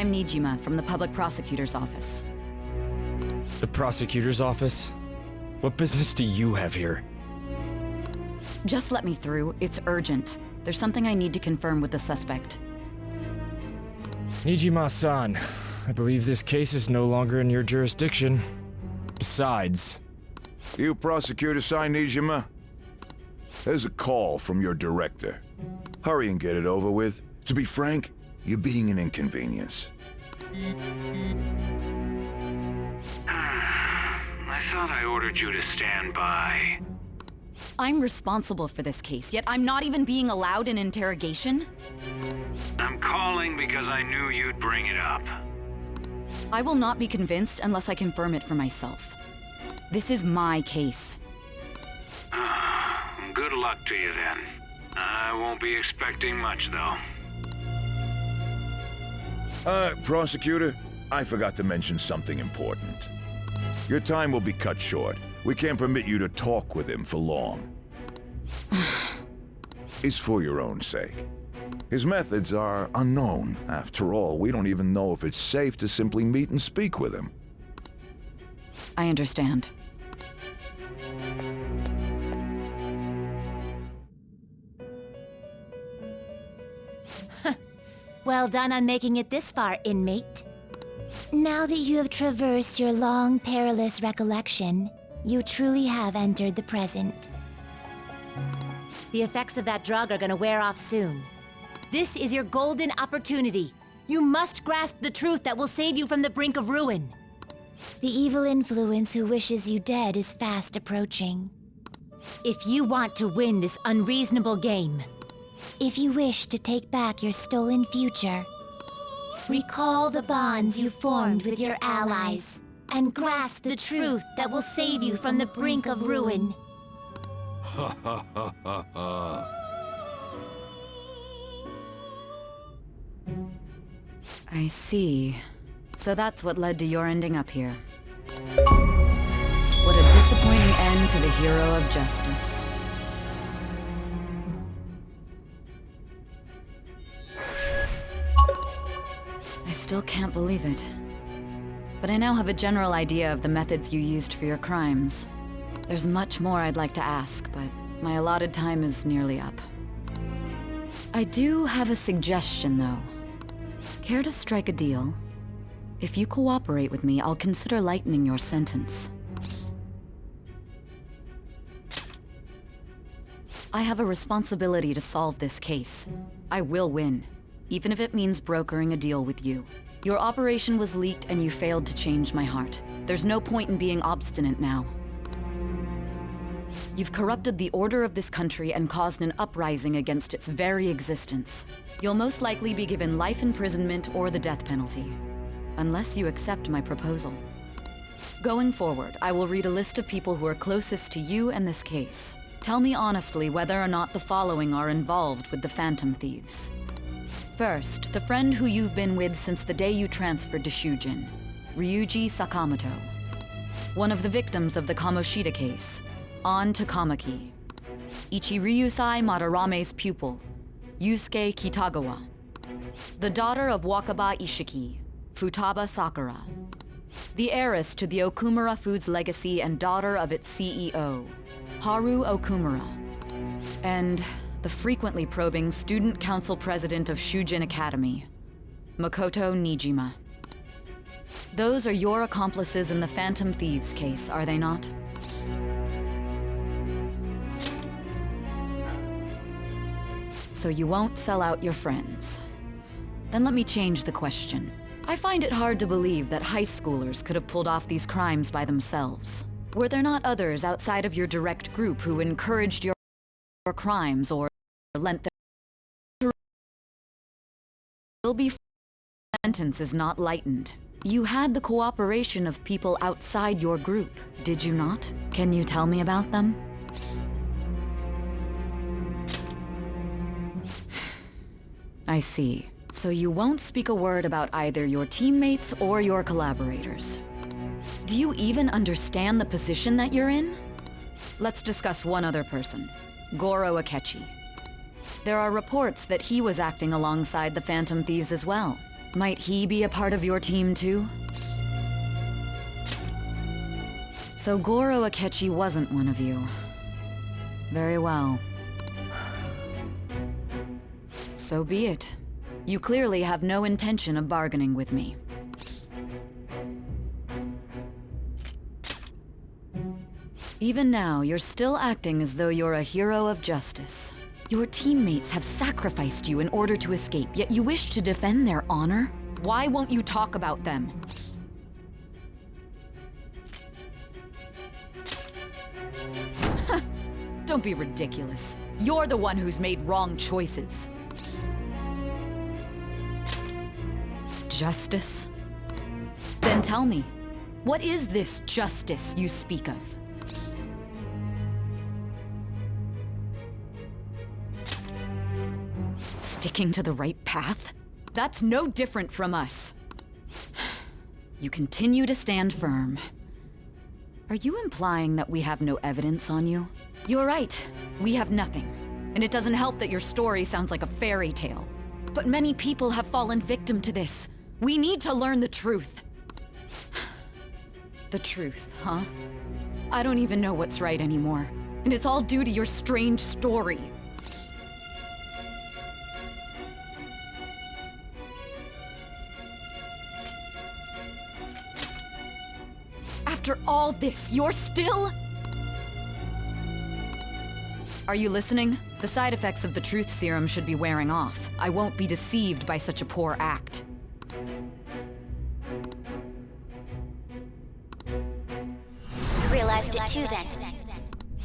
I'm Nijima from the Public Prosecutor's Office. The prosecutor's office? What business do you have here? Just let me through. It's urgent. There's something I need to confirm with the suspect. Nijima-san, I believe this case is no longer in your jurisdiction. Besides... You prosecutor, Nijima? There's a call from your director. Hurry and get it over with. To be frank, you're being an inconvenience. I thought I ordered you to stand by. I'm responsible for this case, yet I'm not even being allowed an interrogation? I'm calling because I knew you'd bring it up. I will not be convinced unless I confirm it for myself. This is my case. Good luck to you then. I won't be expecting much, though. Prosecutor, I forgot to mention something important. Your time will be cut short. We can't permit you to talk with him for long. It's for your own sake. His methods are unknown. After all, we don't even know if it's safe to simply meet and speak with him. I understand. Well done on making it this far, inmate. Now that you have traversed your long, perilous recollection, you truly have entered the present. The effects of that drug are gonna wear off soon. This is your golden opportunity. You must grasp the truth that will save you from the brink of ruin. The evil influence who wishes you dead is fast approaching. If you want to win this unreasonable game, if you wish to take back your stolen future, recall the bonds you formed with your allies, and grasp the truth that will save you from the brink of ruin. Ha ha ha ha ha. I see. So that's what led to your ending up here. What a disappointing end to the hero of justice. I still can't believe it. But I now have a general idea of the methods you used for your crimes. There's much more I'd like to ask, but my allotted time is nearly up. I do have a suggestion, though. Care to strike a deal? If you cooperate with me, I'll consider lightening your sentence. I have a responsibility to solve this case. I will win, even if it means brokering a deal with you. Your operation was leaked and you failed to change my heart. There's no point in being obstinate now. You've corrupted the order of this country and caused an uprising against its very existence. You'll most likely be given life imprisonment or the death penalty, unless you accept my proposal. Going forward, I will read a list of people who are closest to you and this case. Tell me honestly whether or not the following are involved with the Phantom Thieves. First, the friend who you've been with since the day you transferred to Shujin, Ryuji Sakamoto. One of the victims of the Kamoshida case, An Takamaki. Ichiryusai Madarame's pupil, Yusuke Kitagawa. The daughter of Wakaba Ishiki, Futaba Sakura. The heiress to the Okumura Foods legacy and daughter of its CEO, Haru Okumura. And the frequently probing student council president of Shujin Academy, Makoto Nijima. Those are your accomplices in the Phantom Thieves case, are they not? So you won't sell out your friends. Then let me change the question. I find it hard to believe that high schoolers could have pulled off these crimes by themselves. Were there not others outside of your direct group who encouraged your crimes or lent their... Will be sentence is not lightened. You had the cooperation of people outside your group, did you not? Can you tell me about them? I see. So you won't speak a word about either your teammates or your collaborators. Do you even understand the position that you're in? Let's discuss one other person, Goro Akechi. There are reports that he was acting alongside the Phantom Thieves as well. Might he be a part of your team too? So Goro Akechi wasn't one of you. Very well. So be it. You clearly have no intention of bargaining with me. Even now, you're still acting as though you're a hero of justice. Your teammates have sacrificed you in order to escape, yet you wish to defend their honor? Why won't you talk about them? Don't be ridiculous. You're the one who's made wrong choices. Justice? Then tell me, what is this justice you speak of? Sticking to the right path? That's no different from us. You continue to stand firm. Are you implying that we have no evidence on you? You're right, we have nothing. And it doesn't help that your story sounds like a fairy tale. But many people have fallen victim to this. We need to learn the truth. The truth, huh? I don't even know what's right anymore. And it's all due to your strange story. After all this, you're still... Are you listening? The side effects of the truth serum should be wearing off. I won't be deceived by such a poor act. Realized it too then.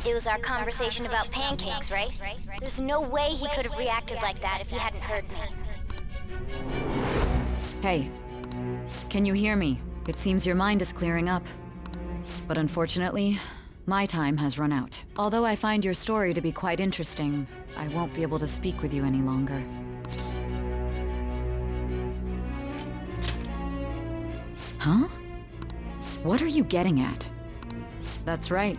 It was our conversation about pancakes, right? There's no way he could have reacted like that if he hadn't heard me. Hey, can you hear me? It seems your mind is clearing up. But unfortunately, my time has run out. Although I find your story to be quite interesting, I won't be able to speak with you any longer. Huh? What are you getting at? That's right.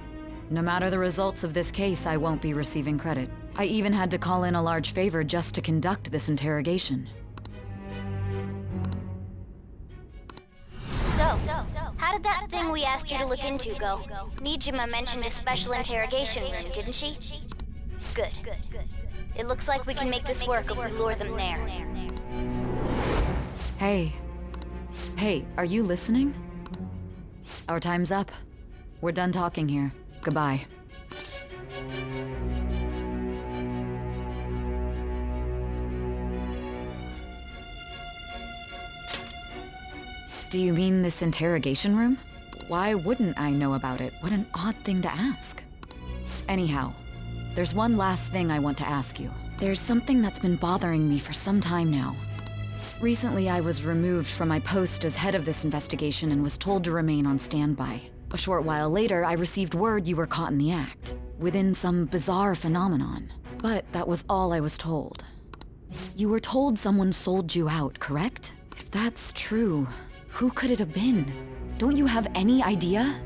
No matter the results of this case, I won't be receiving credit. I even had to call in a large favor just to conduct this interrogation. So, how did that thing we asked you to look into go? Nijima mentioned a special interrogation room, didn't she? Good. It looks like we can make this work if we lure them there. Hey. Hey, are you listening? Our time's up. We're done talking here. Goodbye. Do you mean this interrogation room? Why wouldn't I know about it? What an odd thing to ask. Anyhow, there's one last thing I want to ask you. There's something that's been bothering me for some time now. Recently, I was removed from my post as head of this investigation and was told to remain on standby. A short while later, I received word you were caught in the act, within some bizarre phenomenon. But that was all I was told. You were told someone sold you out, correct? If that's true, who could it have been? Don't you have any idea?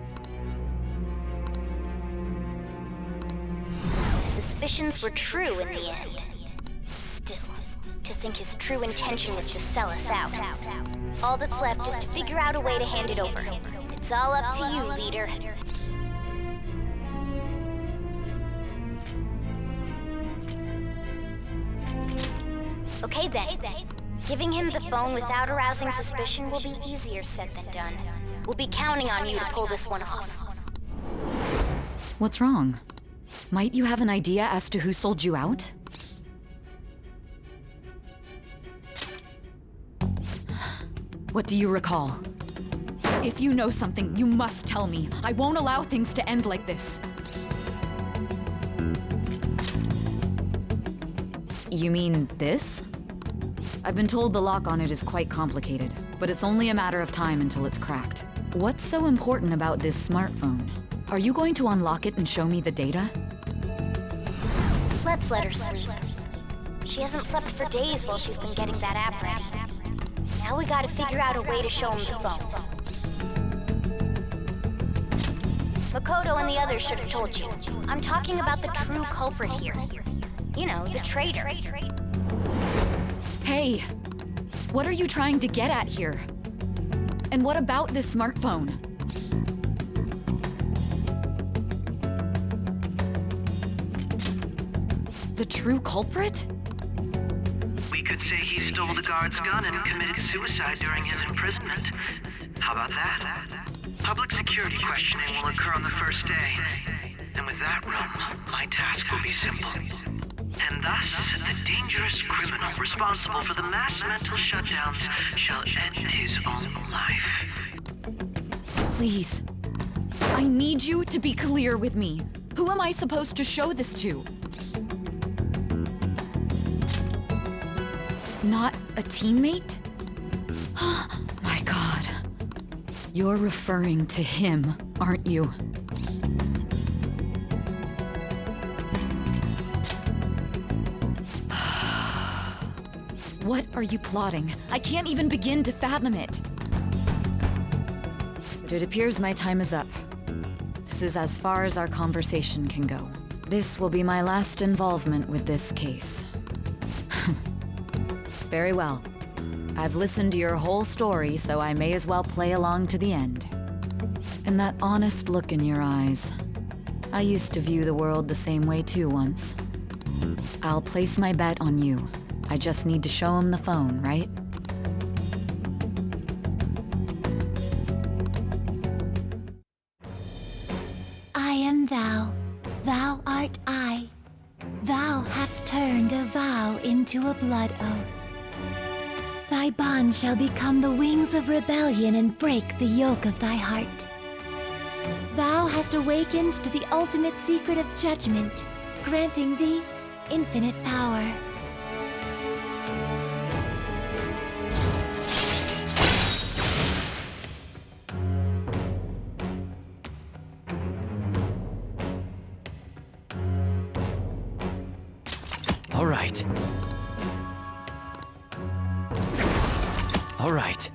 His suspicions were true in the end. Still, to think his true intention was to sell us out. All that's left is to figure out a way to hand it over. It's all up to you, leader. Okay then. Giving him the phone without arousing suspicion will be easier said than done. We'll be counting on you to pull this one off. What's wrong? Might you have an idea as to who sold you out? What do you recall? If you know something, you must tell me. I won't allow things to end like this. You mean this? I've been told the lock on it is quite complicated, but it's only a matter of time until it's cracked. What's so important about this smartphone? Are you going to unlock it and show me the data? Let's let her sleep. She hasn't slept for days while she's been getting that app ready. Now we gotta figure out a way to show him the phone. Makoto and the others should have told you. I'm talking about the true culprit here. You know, the traitor. Hey! What are you trying to get at here? And what about this smartphone? The true culprit? We could say he stole the guard's gun and committed suicide during his imprisonment. How about that? Public security questioning will occur on the first day. And with that room, my task will be simple. And thus, the dangerous criminal responsible for the mass mental shutdowns shall end his own life. Please. I need you to be clear with me. Who am I supposed to show this to? Not a teammate? My God. You're referring to him, aren't you? What are you plotting? I can't even begin to fathom it. But it appears my time is up. This is as far as our conversation can go. This will be my last involvement with this case. Very well. I've listened to your whole story, so I may as well play along to the end. And that honest look in your eyes. I used to view the world the same way too once. I'll place my bet on you. I just need to show him the phone, right? I am thou, thou art I. Thou hast turned a vow into a blood oath. Thy bond shall become the wings of rebellion and break the yoke of thy heart. Thou hast awakened to the ultimate secret of judgment, granting thee infinite power. All right. All right.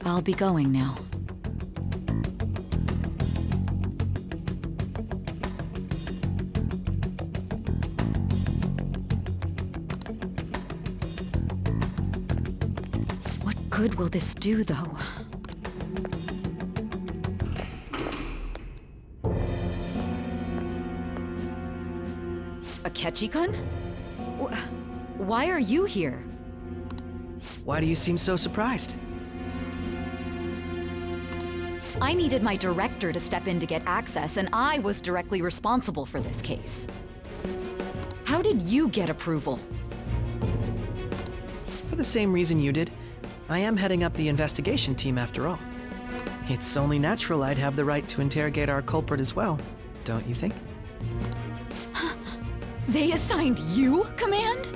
I'll be going now. What good will this do, though? Akechi-kun? Why are you here? Why do you seem so surprised? I needed my director to step in to get access, and I was directly responsible for this case. How did you get approval? For the same reason you did. I am heading up the investigation team after all. It's only natural I'd have the right to interrogate our culprit as well, don't you think? They assigned you command?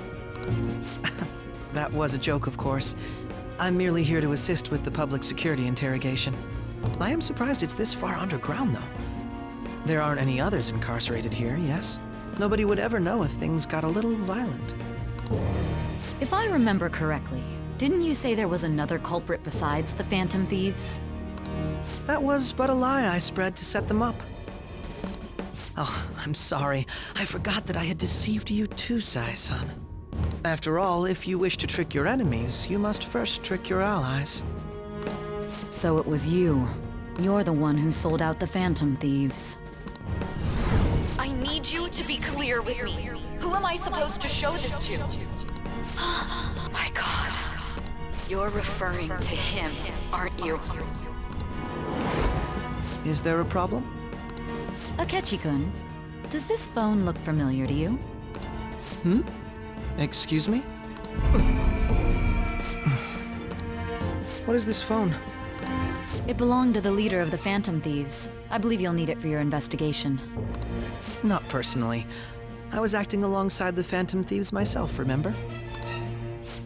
That was a joke, of course. I'm merely here to assist with the public security interrogation. I am surprised it's this far underground, though. There aren't any others incarcerated here, yes? Nobody would ever know if things got a little violent. If I remember correctly, didn't you say there was another culprit besides the Phantom Thieves? That was but a lie I spread to set them up. Oh, I'm sorry. I forgot that I had deceived you too, Sai-san. After all, if you wish to trick your enemies, you must first trick your allies. So it was you. You're the one who sold out the Phantom Thieves. I need you to be clear with me. Who am I supposed to show this to? My God. You're referring to him, aren't you? Is there a problem? Akechi-kun, does this phone look familiar to you? Excuse me? What is this phone? It belonged to the leader of the Phantom Thieves. I believe you'll need it for your investigation. Not personally. I was acting alongside the Phantom Thieves myself, remember?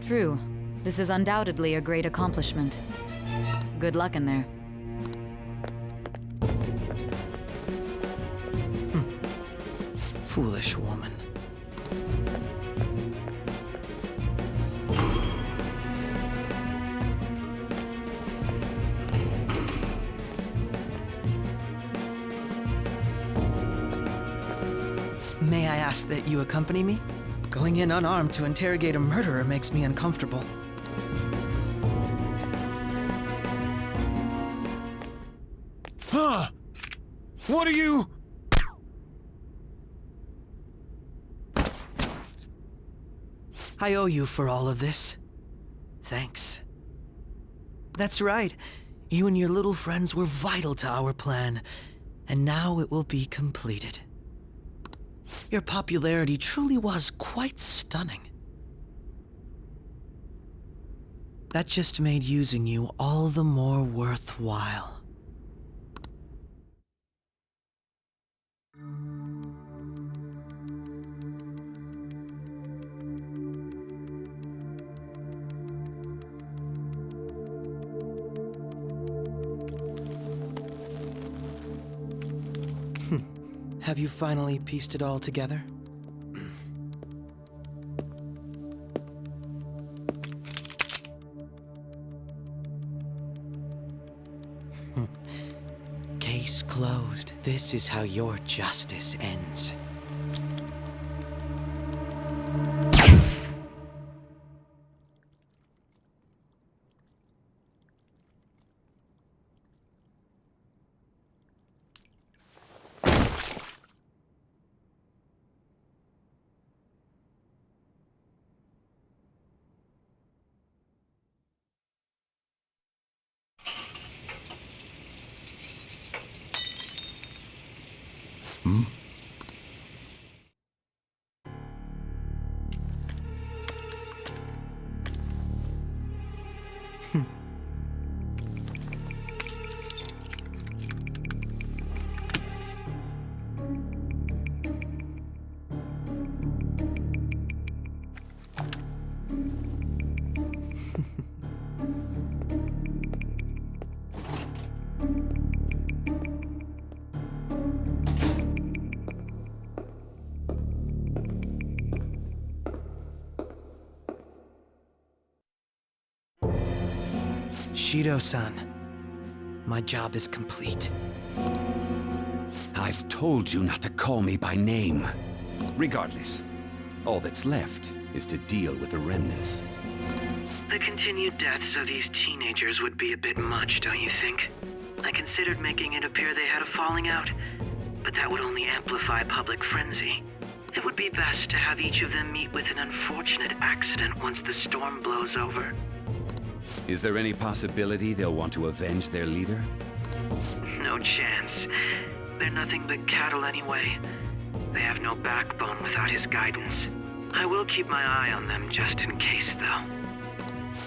True. This is undoubtedly a great accomplishment. Good luck in there. Foolish woman. May I ask that you accompany me? Going in unarmed to interrogate a murderer makes me uncomfortable. Huh? What are you? I owe you for all of this. Thanks. That's right. You and your little friends were vital to our plan, and now it will be completed. Your popularity truly was quite stunning. That just made using you all the more worthwhile. Have you finally pieced it all together? Case closed. This is how your justice ends. Shido-san, my job is complete. I've told you not to call me by name. Regardless, all that's left is to deal with the remnants. The continued deaths of these teenagers would be a bit much, don't you think? I considered making it appear they had a falling out, but that would only amplify public frenzy. It would be best to have each of them meet with an unfortunate accident once the storm blows over. Is there any possibility they'll want to avenge their leader? No chance. They're nothing but cattle anyway. They have no backbone without his guidance. I will keep my eye on them just in case, though.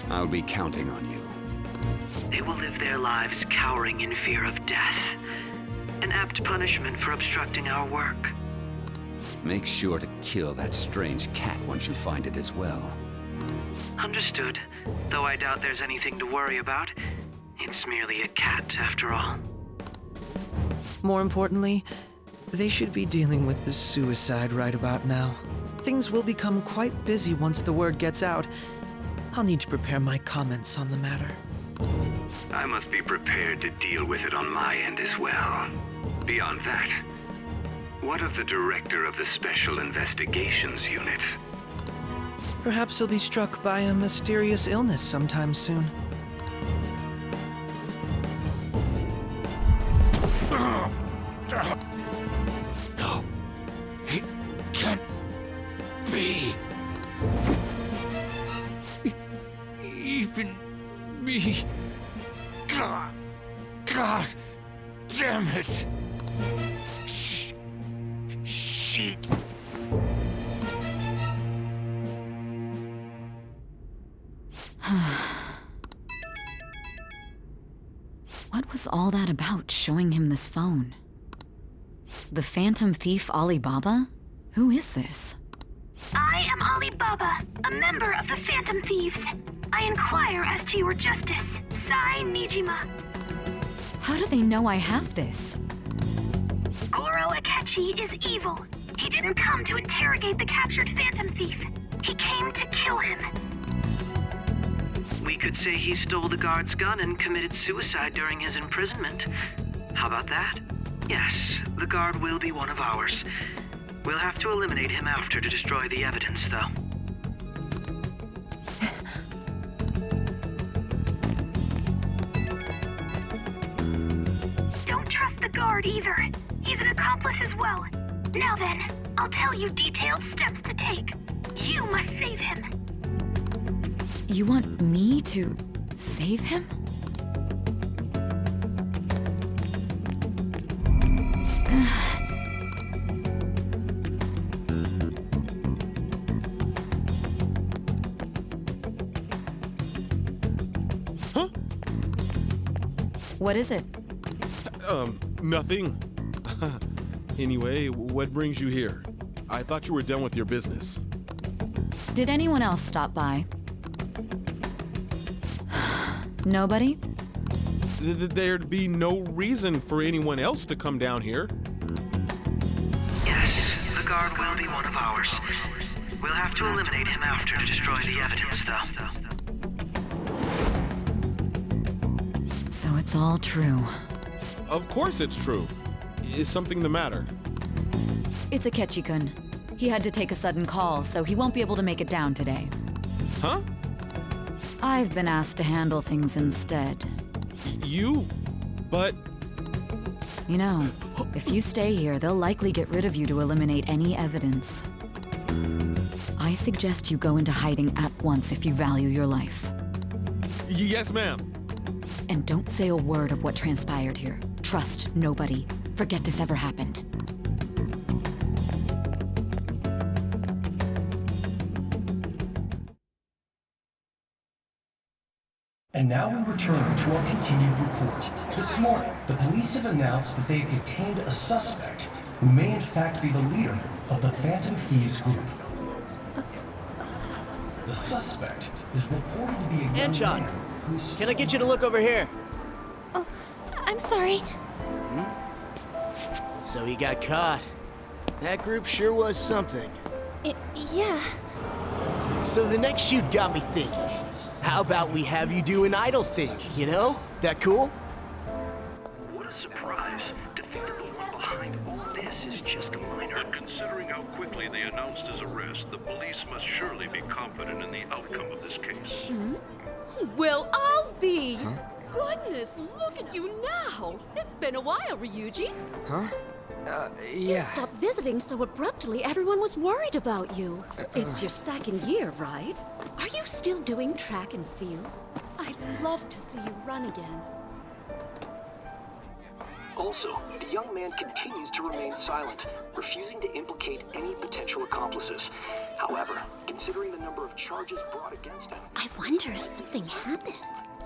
I'll be counting on you. They will live their lives cowering in fear of death. An apt punishment for obstructing our work. Make sure to kill that strange cat once you find it as well. Understood. Though I doubt there's anything to worry about. It's merely a cat, after all. More importantly, they should be dealing with the suicide right about now. Things will become quite busy once the word gets out. I'll need to prepare my comments on the matter. I must be prepared to deal with it on my end as well. Beyond that, what of the director of the Special Investigations Unit? Perhaps he'll be struck by a mysterious illness sometime soon. No, it can't be. Even me. God damn it. Shit. What was all that about, showing him this phone? The Phantom Thief Alibaba? Who is this? I am Alibaba, a member of the Phantom Thieves. I inquire as to your justice, Sai Nijima. How do they know I have this? Goro Akechi is evil. He didn't come to interrogate the captured Phantom Thief. He came to kill him. We could say he stole the guard's gun and committed suicide during his imprisonment. How about that? Yes, the guard will be one of ours. We'll have to eliminate him after to destroy the evidence, though. Don't trust the guard either. He's an accomplice as well. Now then, I'll tell you detailed steps to take. You must save him. You want me to save him? Huh? What is it? Nothing. Anyway, what brings you here? I thought you were done with your business. Did anyone else stop by? Nobody? There'd be no reason for anyone else to come down here. Yes, the guard will be one of ours. We'll have to eliminate him after to destroy the evidence, though. So it's all true. Of course it's true. Is something the matter? It's Akechi-kun. He had to take a sudden call, so he won't be able to make it down today. Huh? I've been asked to handle things instead. You? But... You know, if you stay here, they'll likely get rid of you to eliminate any evidence. I suggest you go into hiding at once if you value your life. Yes, ma'am. And don't say a word of what transpired here. Trust nobody. Forget this ever happened. And now we return to our continued report. This morning, the police have announced that they've detained a suspect who may in fact be the leader of the Phantom Thieves group. The suspect is reported to be a young Anchon, man who's... can I get you to look over here? Oh, I'm sorry. So he got caught. That group sure was something. Yeah. So the next shoot got me thinking. How about we have you do an idol thing, you know? That cool? What a surprise. To think that the one behind all this is just a minor. But considering how quickly they announced his arrest, the police must surely be confident in the outcome of this case. Well, I'll be. Goodness, look at you now. It's been a while, Ryuji. Huh? You stopped visiting so abruptly, everyone was worried about you. It's your second year, right? Are you still doing track and field? I'd love to see you run again. Also, the young man continues to remain silent, refusing to implicate any potential accomplices. However, considering the number of charges brought against him... I wonder if something happened.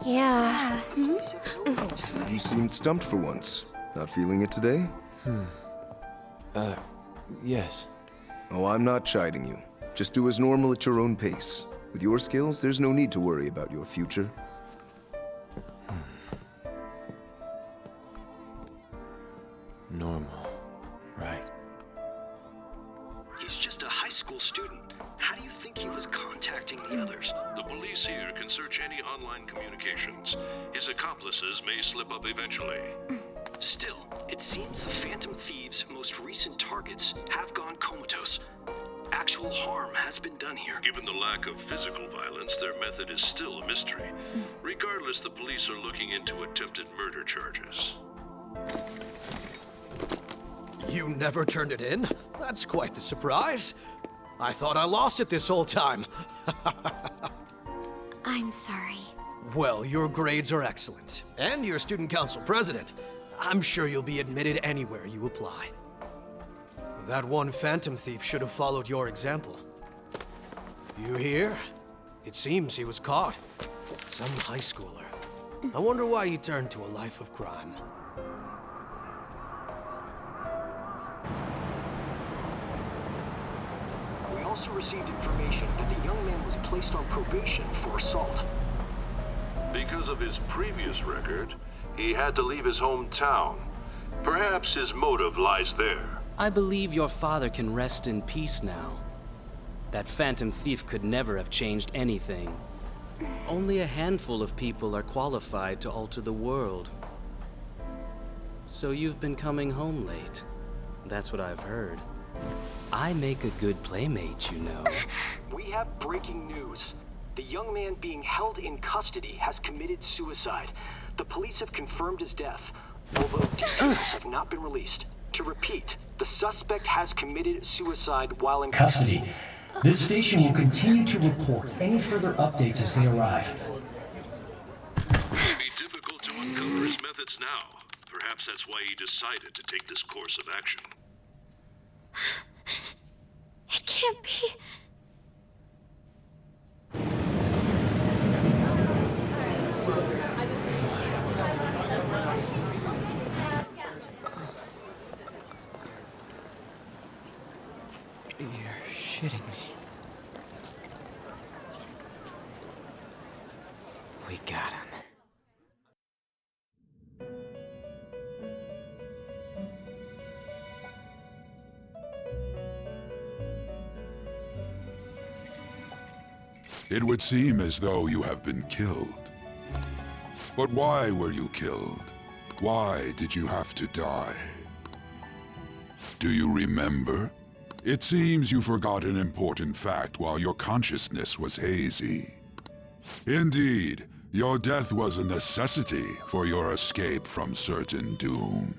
Yeah. You seemed stumped for once. Not feeling it today? Yes. Oh, I'm not chiding you. Just do as normal at your own pace. With your skills, there's no need to worry about your future. Normal. Right. He's just a high school student. How do you think he was contacting the others? The police here can search any online communications. His accomplices may slip up eventually. Still, it seems the Phantom Thieves' most recent targets have gone comatose. Actual harm has been done here. Given the lack of physical violence, their method is still a mystery. Regardless, the police are looking into attempted murder charges. You never turned it in? That's quite the surprise. I thought I lost it this whole time. I'm sorry. Well, your grades are excellent. And you're student council president. I'm sure you'll be admitted anywhere you apply. That one Phantom Thief should have followed your example. You hear? It seems he was caught. Some high schooler. I wonder why he turned to a life of crime. We also received information that the young man was placed on probation for assault. Because of his previous record, he had to leave his hometown. Perhaps his motive lies there. I believe your father can rest in peace now. That Phantom Thief could never have changed anything. Only a handful of people are qualified to alter the world. So you've been coming home late. That's what I've heard. I make a good playmate, you know. We have breaking news. The young man being held in custody has committed suicide. The police have confirmed his death, although details have not been released. To repeat, the suspect has committed suicide while in Custody. This station will continue to report any further updates as they arrive. It'd be difficult to uncover his methods now. Perhaps that's why he decided to take this course of action. It can't be. You're shitting me. We got him. It would seem as though you have been killed. But why were you killed? Why did you have to die? Do you remember? It seems you forgot an important fact while your consciousness was hazy. Indeed, your death was a necessity for your escape from certain doom.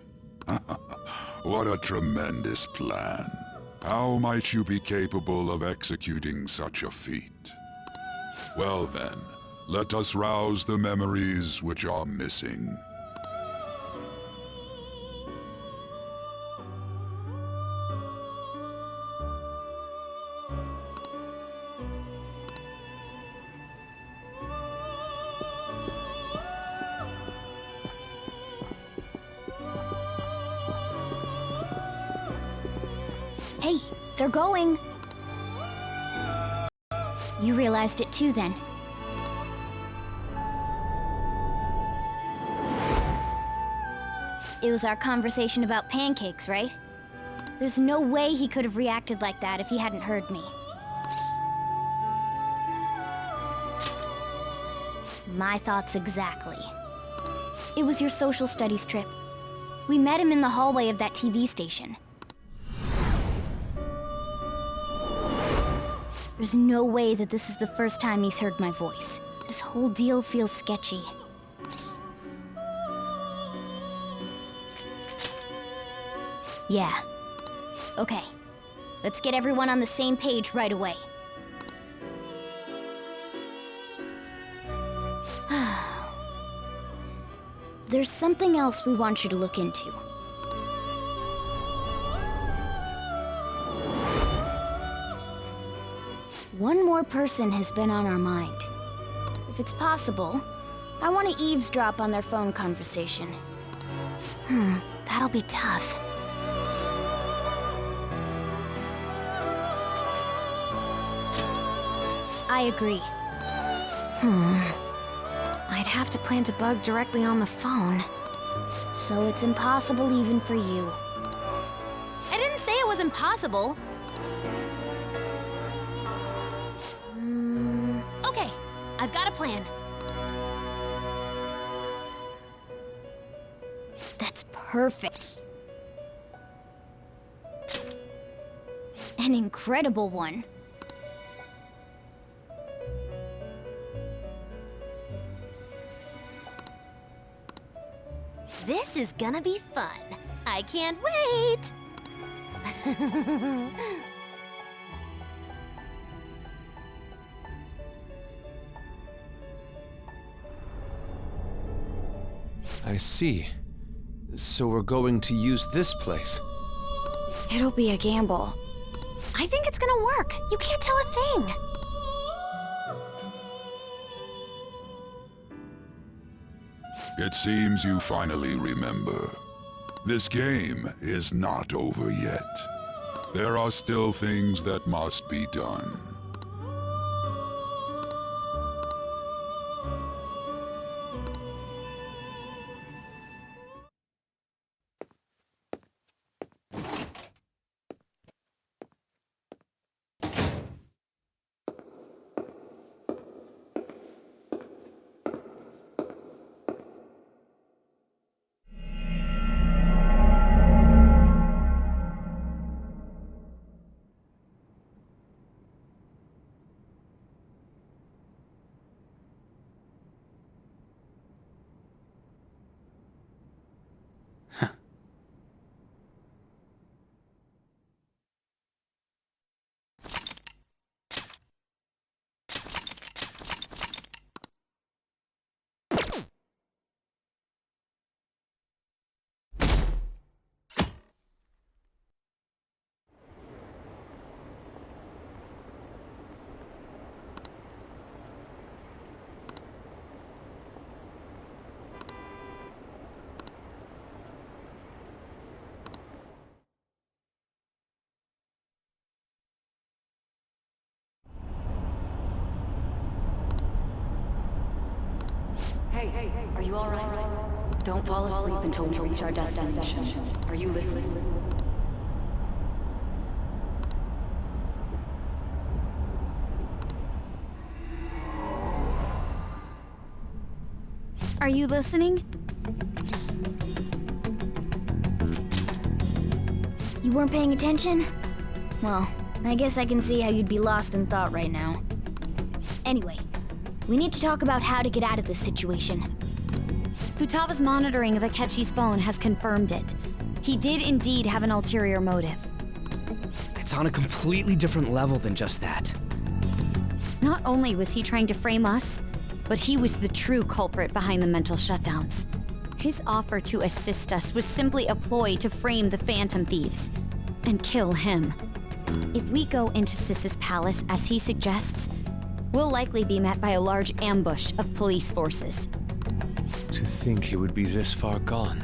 What a tremendous plan. How might you be capable of executing such a feat? Well then, let us rouse the memories which are missing. Hey, they're going. You realized it too, then. It was our conversation about pancakes, right? There's no way he could have reacted like that if he hadn't heard me. My thoughts exactly. It was your social studies trip. We met him in the hallway of that TV station. There's no way that this is the first time he's heard my voice. This whole deal feels sketchy. Yeah. Okay. Let's get everyone on the same page right away. There's something else we want you to look into. One more person has been on our mind. If it's possible, I want to eavesdrop on their phone conversation. That'll be tough. I agree. I'd have to plant a bug directly on the phone. So it's impossible even for you. I didn't say it was impossible. Okay, I've got a plan. That's perfect. An incredible one. This is gonna be fun. I can't wait! I see. So we're going to use this place. It'll be a gamble. I think it's gonna work. You can't tell a thing. It seems you finally remember. This game is not over yet. There are still things that must be done. Hey, are you alright? Don't fall asleep until we reach our destination. Are you listening? Are you listening? You weren't paying attention? Well, I guess I can see how you'd be lost in thought right now. Anyway, we need to talk about how to get out of this situation. Futaba's monitoring of Akechi's phone has confirmed it. He did indeed have an ulterior motive. It's on a completely different level than just that. Not only was he trying to frame us, but he was the true culprit behind the mental shutdowns. His offer to assist us was simply a ploy to frame the Phantom Thieves and kill him. If we go into Sis's palace as he suggests, we'll likely be met by a large ambush of police forces. To think he would be this far gone.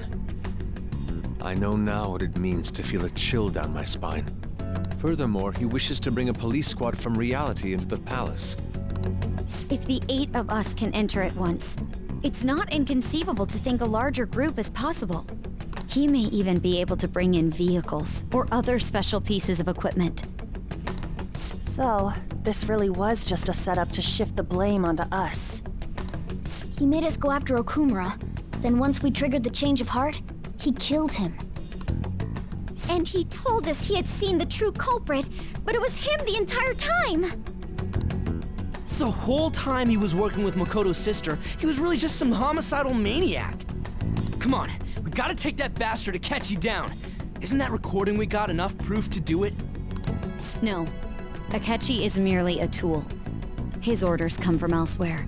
I know now what it means to feel a chill down my spine. Furthermore, he wishes to bring a police squad from reality into the palace. If the 8 of us can enter at once, it's not inconceivable to think a larger group is possible. He may even be able to bring in vehicles or other special pieces of equipment. So, this really was just a setup to shift the blame onto us. He made us go after Okumura. Then once we triggered the change of heart, he killed him. And he told us he had seen the true culprit, but it was him the entire time! The whole time he was working with Makoto's sister, he was really just some homicidal maniac. Come on, we gotta take that bastard Akechi down. Isn't that recording we got enough proof to do it? No. Akechi is merely a tool. His orders come from elsewhere.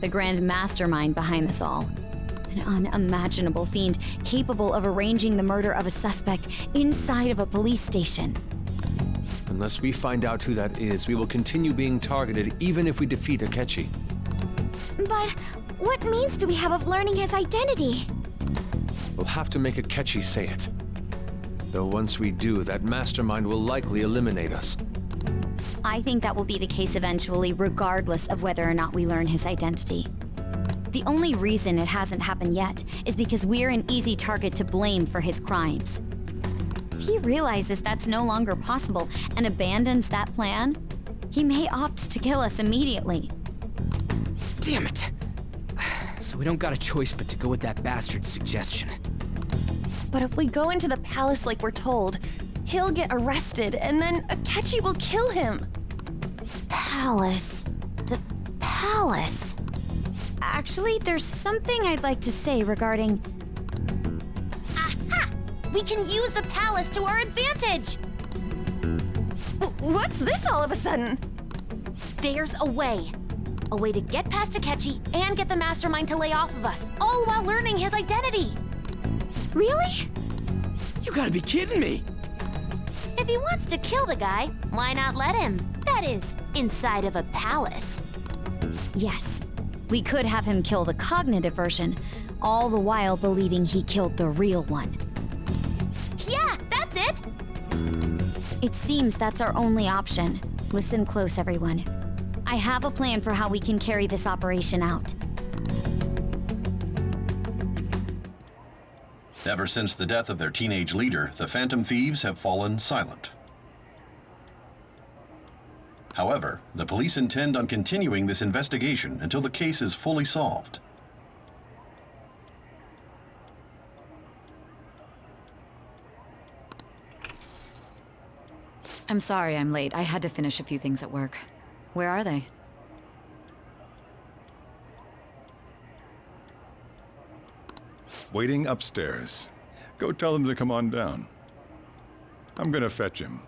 The grand mastermind behind this all. An unimaginable fiend capable of arranging the murder of a suspect inside of a police station. Unless we find out who that is, we will continue being targeted even if we defeat Akechi. But what means do we have of learning his identity? We'll have to make Akechi say it. Though once we do, that mastermind will likely eliminate us. I think that will be the case eventually, regardless of whether or not we learn his identity. The only reason it hasn't happened yet is because we're an easy target to blame for his crimes. If he realizes that's no longer possible and abandons that plan, he may opt to kill us immediately. Damn it! So we don't got a choice but to go with that bastard's suggestion. But if we go into the palace like we're told, he'll get arrested and then Akechi will kill him. Palace. The palace. Actually, there's something I'd like to say regarding... Aha! We can use the palace to our advantage! What's this all of a sudden? There's a way. A way to get past Akechi and get the mastermind to lay off of us, all while learning his identity. Really? You gotta be kidding me! If he wants to kill the guy, why not let him? That is, inside of a palace. Yes. We could have him kill the cognitive version, all the while believing he killed the real one. Yeah, that's it! It seems that's our only option. Listen close, everyone. I have a plan for how we can carry this operation out. Ever since the death of their teenage leader, the Phantom Thieves have fallen silent. However, the police intend on continuing this investigation until the case is fully solved. I'm sorry I'm late. I had to finish a few things at work. Where are they? Waiting upstairs. Go tell him to come on down. I'm gonna fetch him.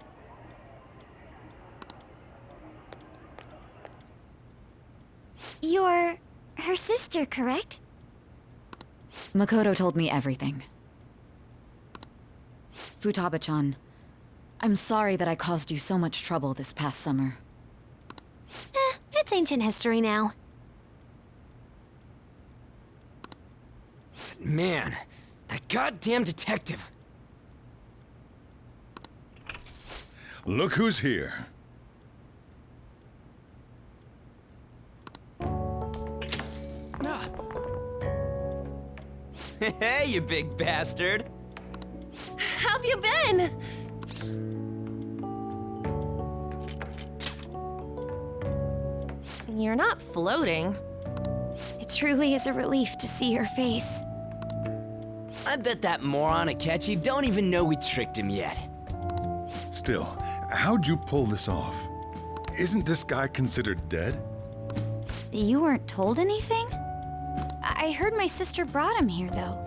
You're her sister, correct? Makoto told me everything. Futaba-chan, I'm sorry that I caused you so much trouble this past summer. It's ancient history now. Man, that goddamn detective. Look who's here. Hey, you big bastard! How've you been? You're not floating. It truly is a relief to see your face. I bet that moron Akechi don't even know we tricked him yet. Still, how'd you pull this off? Isn't this guy considered dead? You weren't told anything? I heard my sister brought him here, though.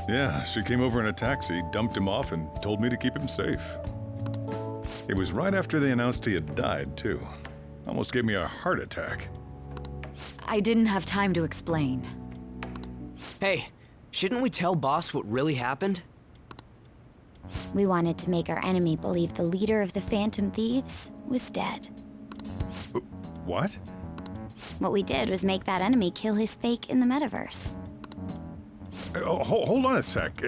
Yeah, she came over in a taxi, dumped him off, and told me to keep him safe. It was right after they announced he had died, too. Almost gave me a heart attack. I didn't have time to explain. Hey, shouldn't we tell Boss what really happened? We wanted to make our enemy believe the leader of the Phantom Thieves was dead. What? What we did was make that enemy kill his fake in the metaverse. Hold on a sec.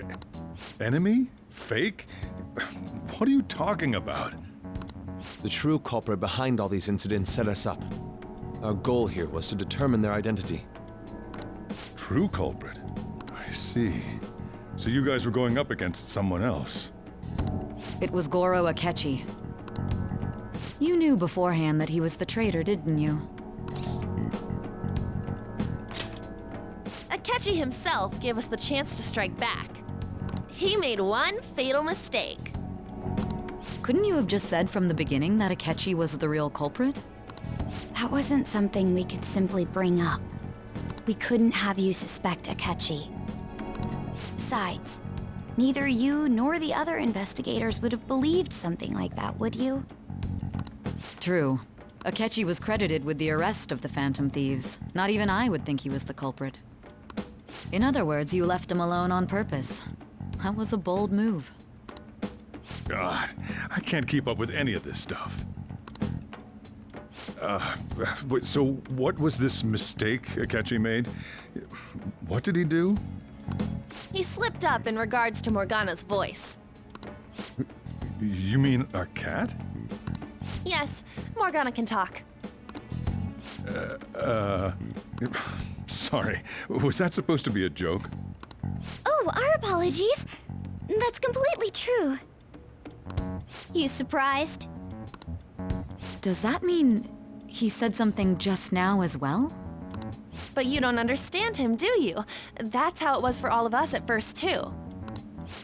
Enemy? Fake? What are you talking about? The true culprit behind all these incidents set us up. Our goal here was to determine their identity. True culprit? I see. So you guys were going up against someone else. It was Goro Akechi. You knew beforehand that he was the traitor, didn't you? Akechi himself gave us the chance to strike back. He made one fatal mistake. Couldn't you have just said from the beginning that Akechi was the real culprit? That wasn't something we could simply bring up. We couldn't have you suspect Akechi. Besides, neither you nor the other investigators would have believed something like that, would you? True. Akechi was credited with the arrest of the Phantom Thieves. Not even I would think he was the culprit. In other words, you left him alone on purpose. That was a bold move. God, I can't keep up with any of this stuff. So what was this mistake Akechi made? What did he do? He slipped up in regards to Morgana's voice. You mean a cat? Yes, Morgana can talk. Sorry, was that supposed to be a joke? Oh, our apologies. That's completely true. You surprised? Does that mean he said something just now as well? But you don't understand him, do you? That's how it was for all of us at first, too.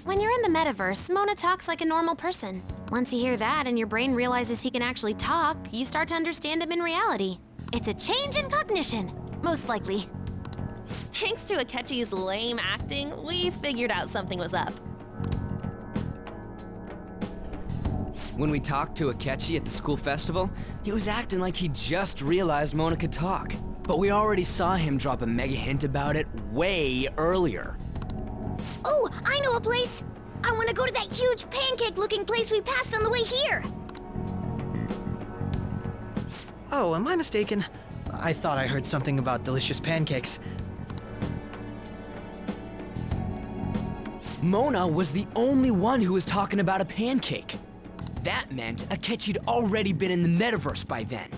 When you're in the metaverse, Mona talks like a normal person. Once you hear that and your brain realizes he can actually talk, you start to understand him in reality. It's a change in cognition, most likely. Thanks to Akechi's lame acting, we figured out something was up. When we talked to Akechi at the school festival, he was acting like he just realized Mona could talk. But we already saw him drop a mega hint about it way earlier. Oh, I know a place! I want to go to that huge pancake-looking place we passed on the way here! Oh, am I mistaken? I thought I heard something about delicious pancakes. Mona was the only one who was talking about a pancake. That meant Akechi'd already been in the metaverse by then.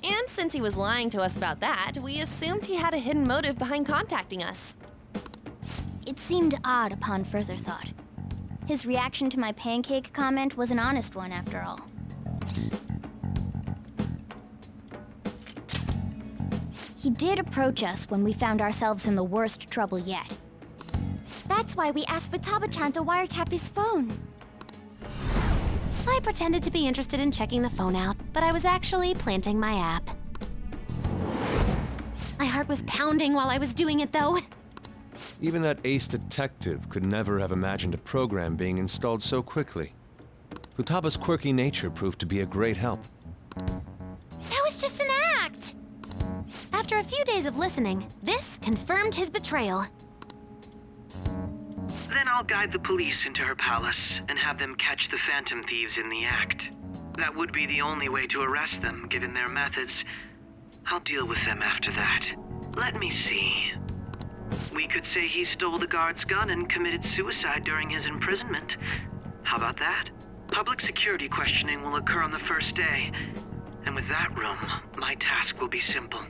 And since he was lying to us about that, we assumed he had a hidden motive behind contacting us. It seemed odd upon further thought. His reaction to my pancake comment was an honest one, after all. He did approach us when we found ourselves in the worst trouble yet. That's why we asked Futaba-chan to wiretap his phone. I pretended to be interested in checking the phone out, but I was actually planting my app. My heart was pounding while I was doing it, though. Even that ace detective could never have imagined a program being installed so quickly. Futaba's quirky nature proved to be a great help. That was just an act! After a few days of listening, this confirmed his betrayal. Then I'll guide the police into her palace and have them catch the Phantom Thieves in the act. That would be the only way to arrest them, given their methods. I'll deal with them after that. Let me see. We could say he stole the guard's gun and committed suicide during his imprisonment. How about that? Public security questioning will occur on the first day. And with that room, my task will be simple.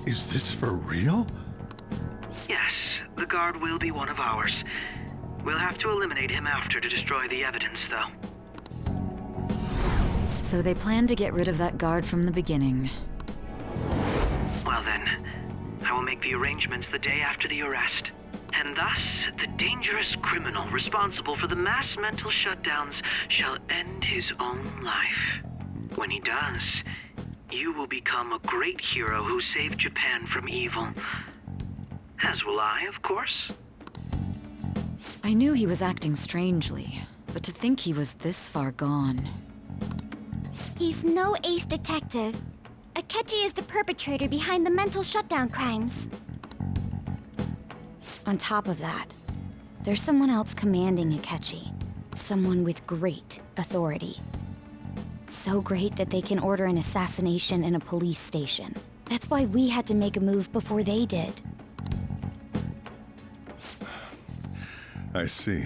Is this for real? Yes, the guard will be one of ours. We'll have to eliminate him after to destroy the evidence, though. So they plan to get rid of that guard from the beginning. Well then, I will make the arrangements the day after the arrest. And thus, the dangerous criminal responsible for the mass mental shutdowns shall end his own life. When he does, you will become a great hero who saved Japan from evil. As will I, of course. I knew he was acting strangely, but to think he was this far gone. He's no ace detective. Akechi is the perpetrator behind the mental shutdown crimes. On top of that, there's someone else commanding Akechi. Someone with great authority. So great that they can order an assassination in a police station. That's why we had to make a move before they did. I see.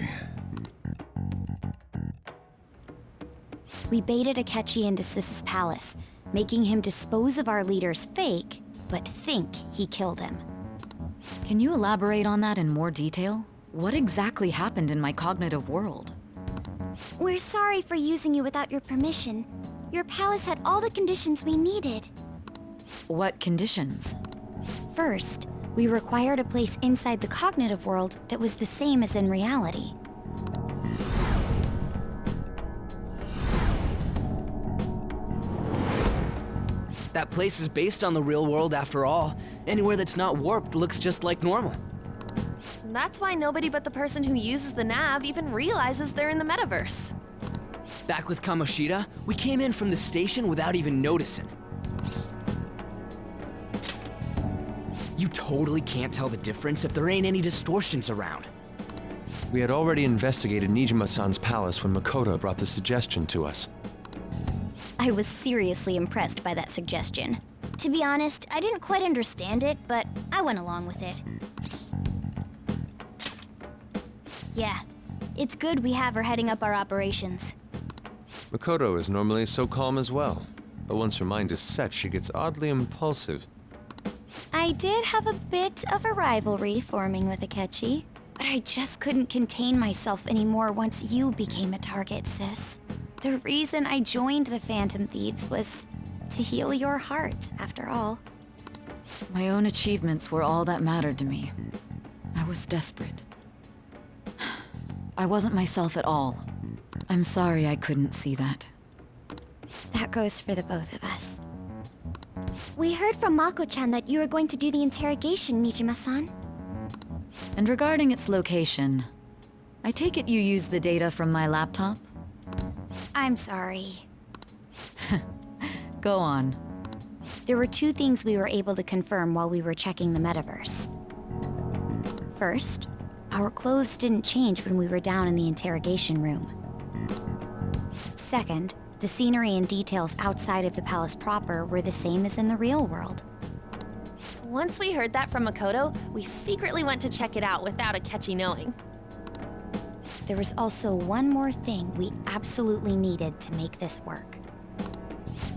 We baited Akechi into Sis's palace, making him dispose of our leader's fake, but think he killed him. Can you elaborate on that in more detail? What exactly happened in my cognitive world? We're sorry for using you without your permission. Your palace had all the conditions we needed. What conditions? First, we required a place inside the cognitive world that was the same as in reality. That place is based on the real world after all. Anywhere that's not warped looks just like normal. That's why nobody but the person who uses the nav even realizes they're in the metaverse. Back with Kamoshida, we came in from the station without even noticing. You totally can't tell the difference if there ain't any distortions around. We had already investigated Nijima-san's palace when Makoto brought the suggestion to us. I was seriously impressed by that suggestion. To be honest, I didn't quite understand it, but I went along with it. Yeah, it's good we have her heading up our operations. Makoto is normally so calm as well, but once her mind is set, she gets oddly impulsive. I did have a bit of a rivalry forming with Akechi, but I just couldn't contain myself anymore once you became a target, sis. The reason I joined the Phantom Thieves was to heal your heart, after all. My own achievements were all that mattered to me. I was desperate. I wasn't myself at all. I'm sorry I couldn't see that. That goes for the both of us. We heard from Mako-chan that you were going to do the interrogation, Nijima-san. And regarding its location, I take it you used the data from my laptop? I'm sorry. Go on. There were two things we were able to confirm while we were checking the metaverse. First, our clothes didn't change when we were down in the interrogation room. Second, the scenery and details outside of the palace proper were the same as in the real world. Once we heard that from Makoto, we secretly went to check it out without Akechi knowing. There was also one more thing we absolutely needed to make this work.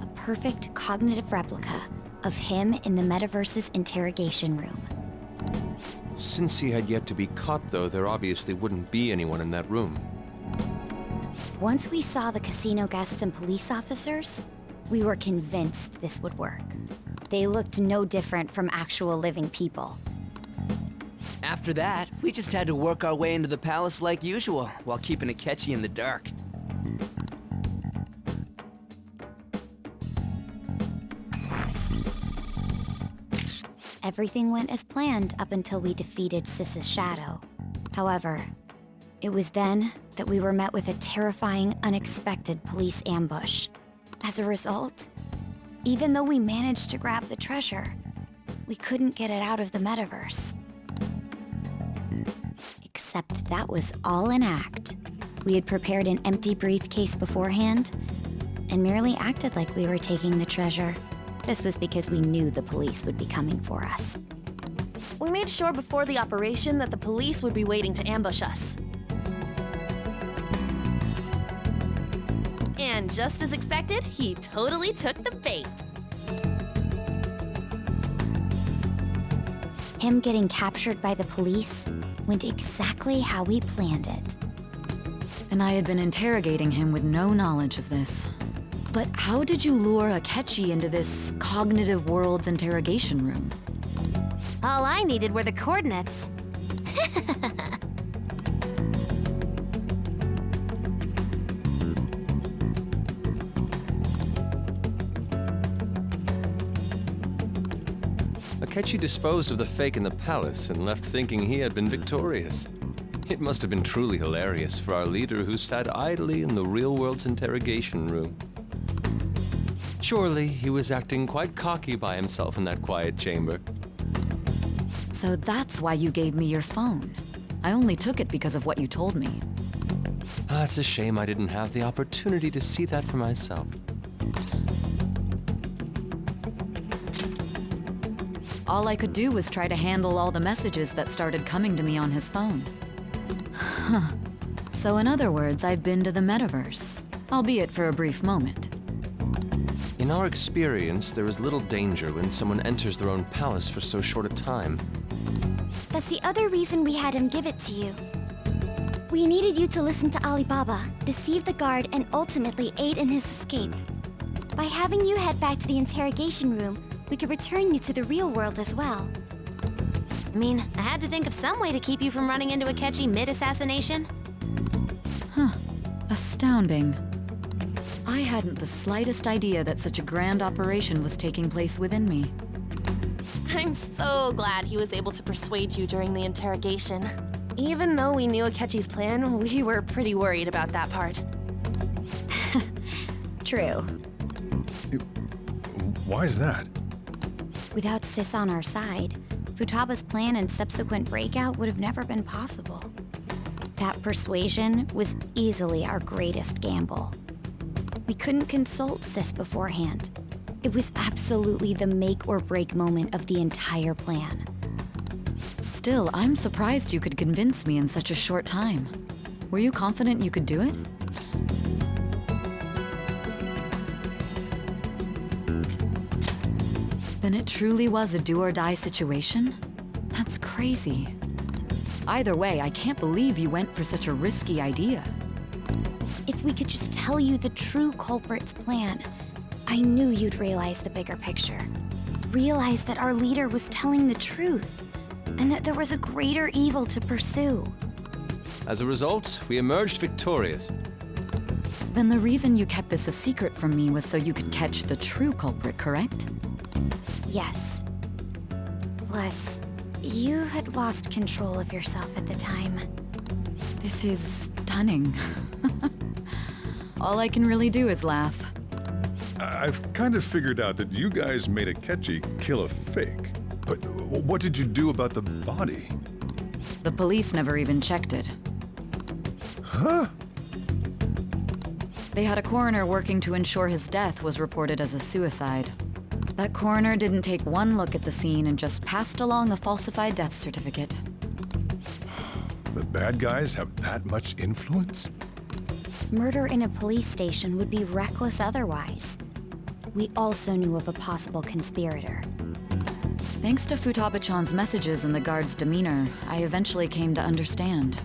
A perfect cognitive replica of him in the metaverse's interrogation room. Since he had yet to be caught, though, there obviously wouldn't be anyone in that room. Once we saw the casino guests and police officers, we were convinced this would work. They looked no different from actual living people. After that, we just had to work our way into the palace like usual, while keeping Akechi in the dark. Everything went as planned up until we defeated Sis's shadow. However, it was then that we were met with a terrifying, unexpected police ambush. As a result, even though we managed to grab the treasure, we couldn't get it out of the metaverse. Except that was all an act. We had prepared an empty briefcase beforehand and merely acted like we were taking the treasure. This was because we knew the police would be coming for us. We made sure before the operation that the police would be waiting to ambush us. And just as expected, he totally took the bait. Him getting captured by the police went exactly how we planned it. And I had been interrogating him with no knowledge of this. But how did you lure Akechi into this cognitive world's interrogation room? All I needed were the coordinates. Akechi disposed of the fake in the palace and left thinking he had been victorious. It must have been truly hilarious for our leader who sat idly in the real world's interrogation room. Surely he was acting quite cocky by himself in that quiet chamber. So that's why you gave me your phone. I only took it because of what you told me. It's a shame I didn't have the opportunity to see that for myself. All I could do was try to handle all the messages that started coming to me on his phone. Huh. So in other words, I've been to the metaverse, albeit for a brief moment. In our experience, there is little danger when someone enters their own palace for so short a time. That's the other reason we had him give it to you. We needed you to listen to Alibaba, deceive the guard, and ultimately aid in his escape. By having you head back to the interrogation room, we could return you to the real world as well. I mean, I had to think of some way to keep you from running into Akechi mid-assassination. Huh. Astounding. I hadn't the slightest idea that such a grand operation was taking place within me. I'm so glad he was able to persuade you during the interrogation. Even though we knew Akechi's plan, we were pretty worried about that part. True. Why is that? Without Sis on our side, Futaba's plan and subsequent breakout would have never been possible. That persuasion was easily our greatest gamble. We couldn't consult Sis beforehand. It was absolutely the make or break moment of the entire plan. Still, I'm surprised you could convince me in such a short time. Were you confident you could do it? Then it truly was a do-or-die situation? That's crazy. Either way, I can't believe you went for such a risky idea. If we could just tell you the true culprit's plan, I knew you'd realize the bigger picture. Realize that our leader was telling the truth, and that there was a greater evil to pursue. As a result, we emerged victorious. Then the reason you kept this a secret from me was so you could catch the true culprit, correct? Yes. Plus, you had lost control of yourself at the time. This is stunning. All I can really do is laugh. I've kind of figured out that you guys made Akechi kill a fake. But what did you do about the body? The police never even checked it. Huh? They had a coroner working to ensure his death was reported as a suicide. That coroner didn't take one look at the scene and just passed along a falsified death certificate. The bad guys have that much influence? Murder in a police station would be reckless otherwise. We also knew of a possible conspirator. Thanks to Futaba-chan's messages and the guard's demeanor, I eventually came to understand.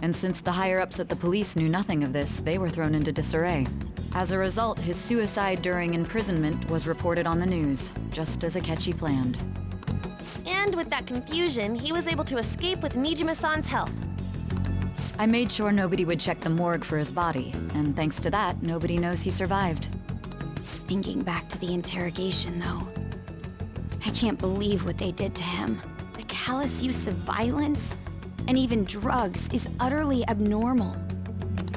And since the higher-ups at the police knew nothing of this, they were thrown into disarray. As a result, his suicide during imprisonment was reported on the news, just as Akechi planned. And with that confusion, he was able to escape with Nijima-san's help. I made sure nobody would check the morgue for his body, and thanks to that, nobody knows he survived. Thinking back to the interrogation, though, I can't believe what they did to him. The callous use of violence, and even drugs, is utterly abnormal.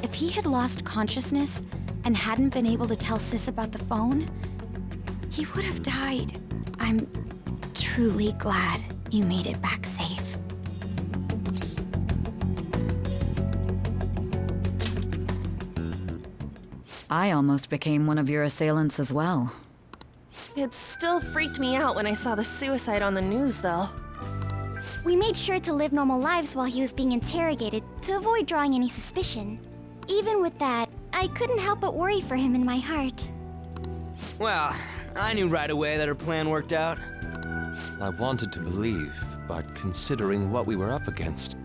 If he had lost consciousness and hadn't been able to tell Sis about the phone, he would have died. I'm truly glad you made it back safe. I almost became one of your assailants as well. It still freaked me out when I saw the suicide on the news, though. We made sure to live normal lives while he was being interrogated to avoid drawing any suspicion. Even with that, I couldn't help but worry for him in my heart. Well, I knew right away that her plan worked out. I wanted to believe, but considering what we were up against...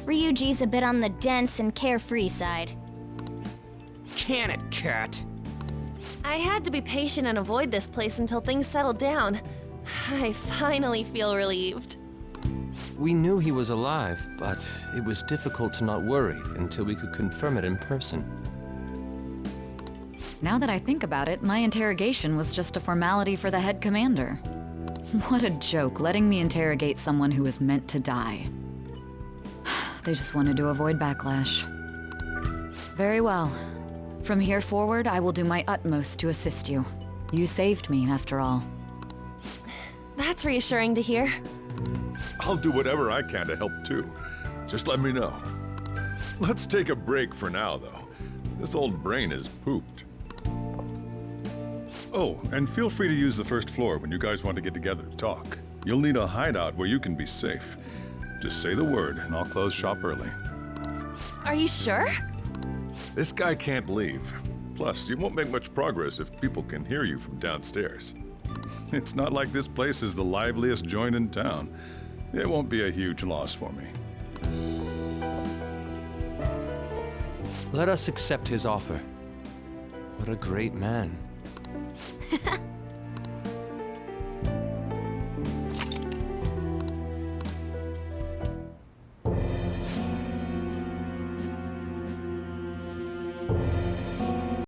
Ryuji's a bit on the dense and carefree side. Can it, Cat? I had to be patient and avoid this place until things settled down. I finally feel relieved. We knew he was alive, but it was difficult to not worry until we could confirm it in person. Now that I think about it, my interrogation was just a formality for the head commander. What a joke, letting me interrogate someone who was meant to die. They just wanted to avoid backlash. Very well. From here forward, I will do my utmost to assist you. You saved me, after all. That's reassuring to hear. I'll do whatever I can to help too. Just let me know. Let's take a break for now, though. This old brain is pooped. Oh, and feel free to use the first floor when you guys want to get together to talk. You'll need a hideout where you can be safe. Just say the word, and I'll close shop early. Are you sure? This guy can't leave. Plus, you won't make much progress if people can hear you from downstairs. It's not like this place is the liveliest joint in town. It won't be a huge loss for me. Let us accept his offer. What a great man.